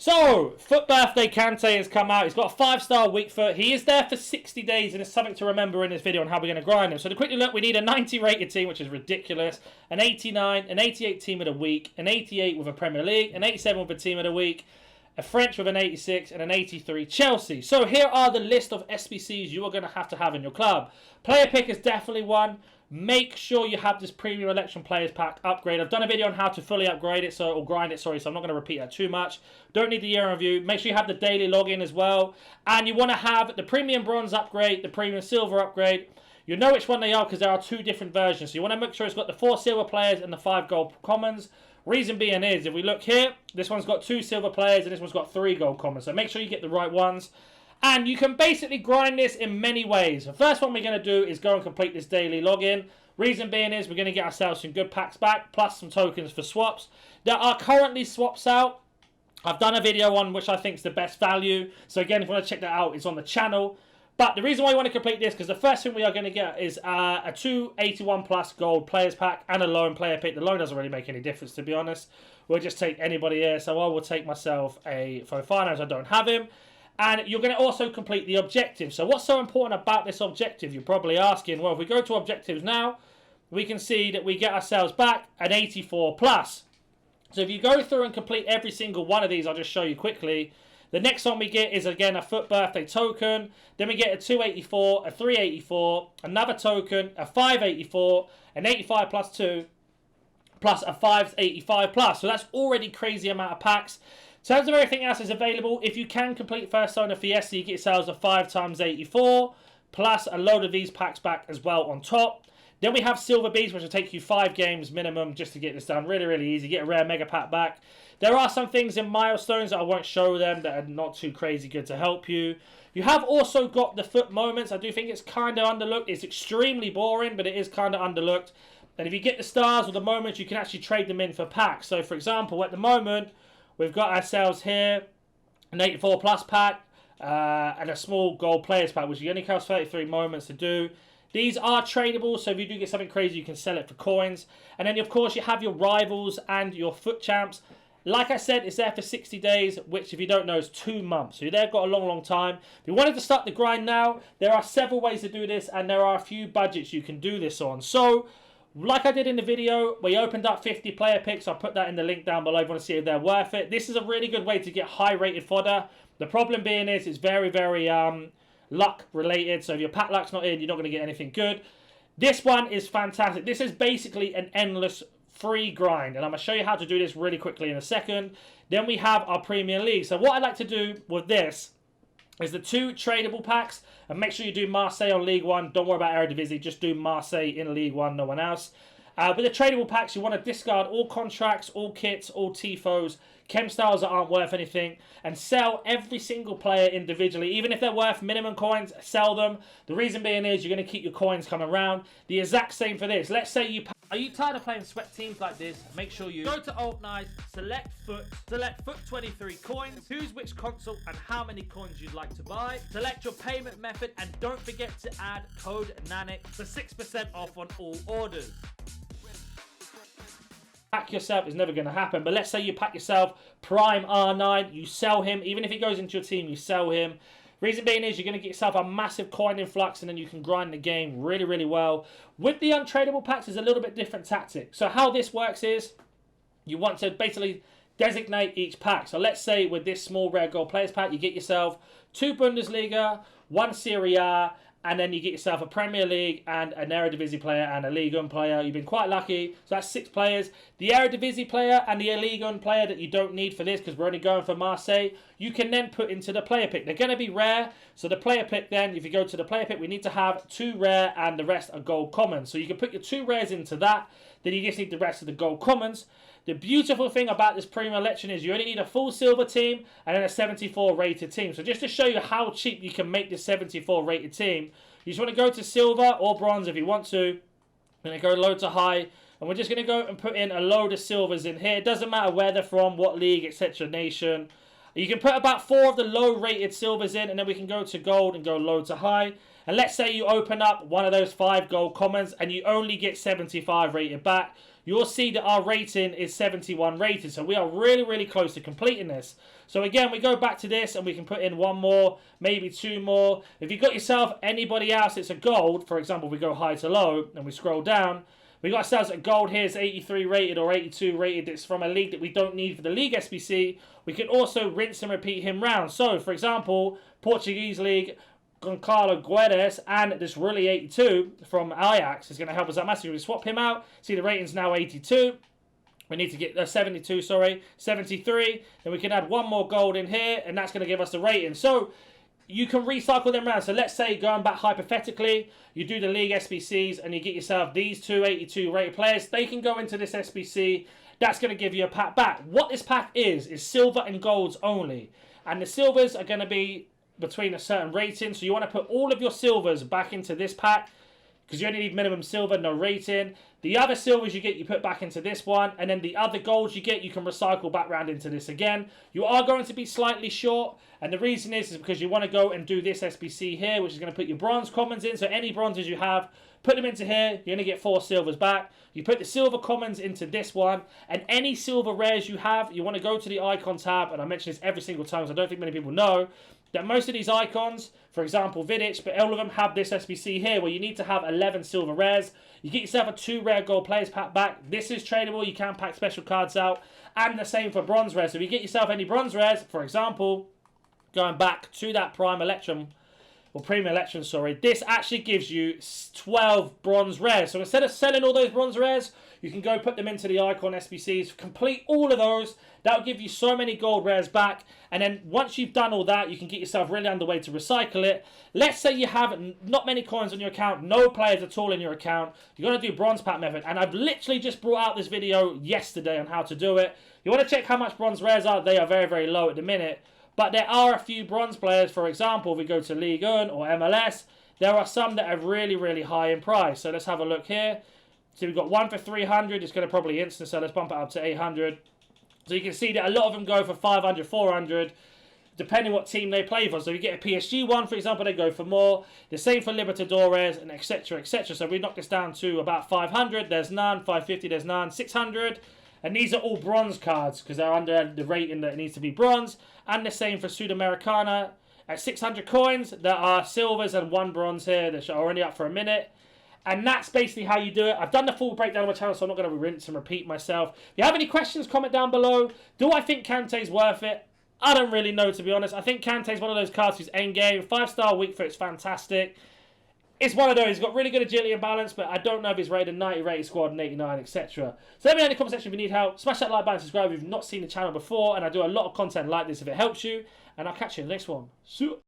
So, foot birthday Kante has come out. He's got a 5-star weak foot. He is there for 60 days, and it's something to remember in this video on how we're going to grind him. So to quickly look, we need a 90 rated team, which is ridiculous, an 89, an 88 team of the week, an 88 with a Premier League, an 87 with a team of the week, a French with an 86, and an 83 Chelsea. So here are the list of SBCs you are going to have in your club. Player pick is definitely one. Make sure you have this premium election players pack upgrade. I've done a video on how to fully upgrade it, or grind it, sorry, so I'm not going to repeat that too much. Don't need the year in review. Make sure you have the daily login as well. And you want to have the premium bronze upgrade, the premium silver upgrade. You know which one they are because there are 2 different versions. So you want to make sure it's got the 4 silver players and the 5 gold commons. Reason being is, if we look here, this one's got 2 silver players and this one's got 3 gold commons. So make sure you get the right ones. And you can basically grind this in many ways. The first one we're going to do is go and complete this daily login. Reason being is we're going to get ourselves some good packs back, plus some tokens for swaps. There are currently swaps out. I've done a video on which I think is the best value. So again, if you want to check that out, it's on the channel. But the reason why I want to complete this, because the first thing we are going to get is a 281 plus gold players pack and a loan player pick. The loan doesn't really make any difference, to be honest. We'll just take anybody here. So I will take myself a Fofana as I don't have him. And you're going to also complete the objective. So what's so important about this objective? You're probably asking, well, if we go to objectives now, we can see that we get ourselves back an 84 plus. So if you go through and complete every single one of these, I'll just show you quickly. The next one we get is, again, a foot birthday token. Then we get a 284, a 384, another token, a 584, an 85 plus 2, plus a 585 plus. So that's already crazy amount of packs. In terms of everything else is available, if you can complete First Owner Fiesta, you get yourselves a 5 times 84, plus a load of these packs back as well on top. Then we have Silver Bees, which will take you 5 games minimum just to get this done. Really, really easy. Get a rare mega pack back. There are some things in milestones that I won't show them that are not too crazy good to help you. You have also got the foot moments. I do think it's kind of underlooked. It's extremely boring, but it is kind of underlooked. And if you get the stars or the moments, you can actually trade them in for packs. So, for example, at the moment, we've got ourselves here an 84 plus pack and a small gold players pack, which only costs 33 moments to do. These are tradable, so if you do get something crazy, you can sell it for coins. And then, of course, you have your rivals and your foot champs. Like I said, it's there for 60 days, which, if you don't know, is 2 months. So they've got a long, long time. If you wanted to start the grind now, there are several ways to do this, and there are a few budgets you can do this on. So, like I did in the video, we opened up 50 player picks. I'll put that in the link down below if you want to see if they're worth it. This is a really good way to get high-rated fodder. The problem being is it's very, very luck related. So if your pack luck's not in, you're not going to get anything good. This one is fantastic. This is basically an endless free grind, and I'm going to show you how to do this really quickly in a second. Then we have our Premier League. So what I like to do with this is the 2 tradable packs, and make sure you do Marseille on League 1. Don't worry about Eredivisie, just do Marseille in League 1, no one else. With the tradable packs, you want to discard all contracts, all kits, all TIFOs, chem styles that aren't worth anything, and sell every single player individually. Even if they're worth minimum coins, sell them. The reason being is you're going to keep your coins coming around. The exact same for this. Let's say you... Are you tired of playing sweat teams like this? Make sure you go to Alt Nice, select foot 23 coins, choose which console and how many coins you'd like to buy, select your payment method, and don't forget to add code NaNNiK for 6% off on all orders. Pack yourself is never going to happen, but let's say you pack yourself Prime R9, you sell him, even if he goes into your team, you sell him. Reason being is you're going to get yourself a massive coin influx, and then you can grind the game really, really well. With the untradable packs, it's a little bit different tactic. So how this works is you want to basically designate each pack. So let's say with this small rare gold players pack, you get yourself 2 Bundesliga, 1 Serie A, and then you get yourself a Premier League and an Eredivisie player and a Ligue 1 player. You've been quite lucky. So that's 6 players. The Eredivisie player and the Ligue 1 player that you don't need for this because we're only going for Marseille, you can then put into the player pick. They're going to be rare. So the player pick then, if you go to the player pick, we need to have 2 rare and the rest are gold commons. So you can put your 2 rares into that. Then you just need the rest of the gold commons. The beautiful thing about this premium election is you only need a full silver team and then a 74 rated team. So just to show you how cheap you can make this 74 rated team, you just want to go to silver or bronze if you want to. Then go low to high. And we're just going to go and put in a load of silvers in here. It doesn't matter where they're from, what league, etc. nation. You can put about 4 of the low rated silvers in, and then we can go to gold and go low to high. And let's say you open up one of those 5 gold commons and you only get 75 rated back. you'll see that our rating is 71 rated. So we are really, really close to completing this. So again, we go back to this and we can put in one more, maybe two more. If you got yourself anybody else, it's a gold. For example, we go high to low and we scroll down. We got ourselves a gold here, it's 83 rated or 82 rated. It's from a league that we don't need for the league SBC. We can also rinse and repeat him round. So, for example, Portuguese league, Goncalo Guedes and this really 82 from Ajax is going to help us out massively. We swap him out. See, the rating's now 82. We need to get 72, sorry, 73. Then we can add one more gold in here, and that's going to give us the rating. So you can recycle them around. So let's say, going back hypothetically, you do the league SBCs and you get yourself these two 82 rated players. They can go into this SBC. That's going to give you a pack back. What this pack is silver and golds only. And the silvers are going to be between a certain rating. So you want to put all of your silvers back into this pack, because you only need minimum silver, no rating. The other silvers you get, you put back into this one. And then the other golds you get, you can recycle back round into this again. You are going to be slightly short. And the reason is because you want to go and do this SBC here, which is going to put your bronze commons in. So any bronzes you have, put them into here. You only get 4 silvers back. You put the silver commons into this one. And any silver rares you have, you want to go to the icon tab. And I mention this every single time, so I don't think many people know that most of these icons, for example, Vidic, but all of them have this SBC here where you need to have 11 silver rares. You get yourself a 2 rare gold players pack back. This is tradable. You can pack special cards out. And the same for bronze rares. So if you get yourself any bronze rares, for example, going back to that Prime Electrum, or Premium Electrum, sorry, this actually gives you 12 bronze rares. So instead of selling all those bronze rares, you can go put them into the Icon SBCs, complete all of those. That'll give you so many gold rares back. And then once you've done all that, you can get yourself really underway to recycle it. Let's say you have not many coins on your account, no players at all in your account. You're going to do bronze pack method. And I've literally just brought out this video yesterday on how to do it. You want to check how much bronze rares are. They are very, very low at the minute. But there are a few bronze players. For example, if we go to Ligue 1 or MLS, there are some that are really, really high in price. So let's have a look here. So we've got one for 300. It's going to probably instant, so let's bump it up to 800. So you can see that a lot of them go for 500, 400, depending what team they play for. So if you get a PSG one, for example, they go for more. The same for Libertadores and etc, etc. So we knock this down to about 500. There's none. 550, there's none. 600. And these are all bronze cards because they're under the rating that it needs to be bronze. And the same for Sudamericana. At 600 coins, there are silvers and 1 bronze here that are already up for a minute. And that's basically how you do it. I've done the full breakdown on my channel, so I'm not going to rinse and repeat myself. If you have any questions, comment down below. Do I think Kante's worth it? I don't really know, to be honest. I think Kante's one of those cards who's endgame. 5-star weak foot is fantastic. It's one of those. He's got really good agility and balance, but I don't know if he's rated 90 rated squad and 89, etc. So let me know in the comment section if you need help. Smash that like button, subscribe if you've not seen the channel before, and I do a lot of content like this if it helps you. And I'll catch you in the next one. See you.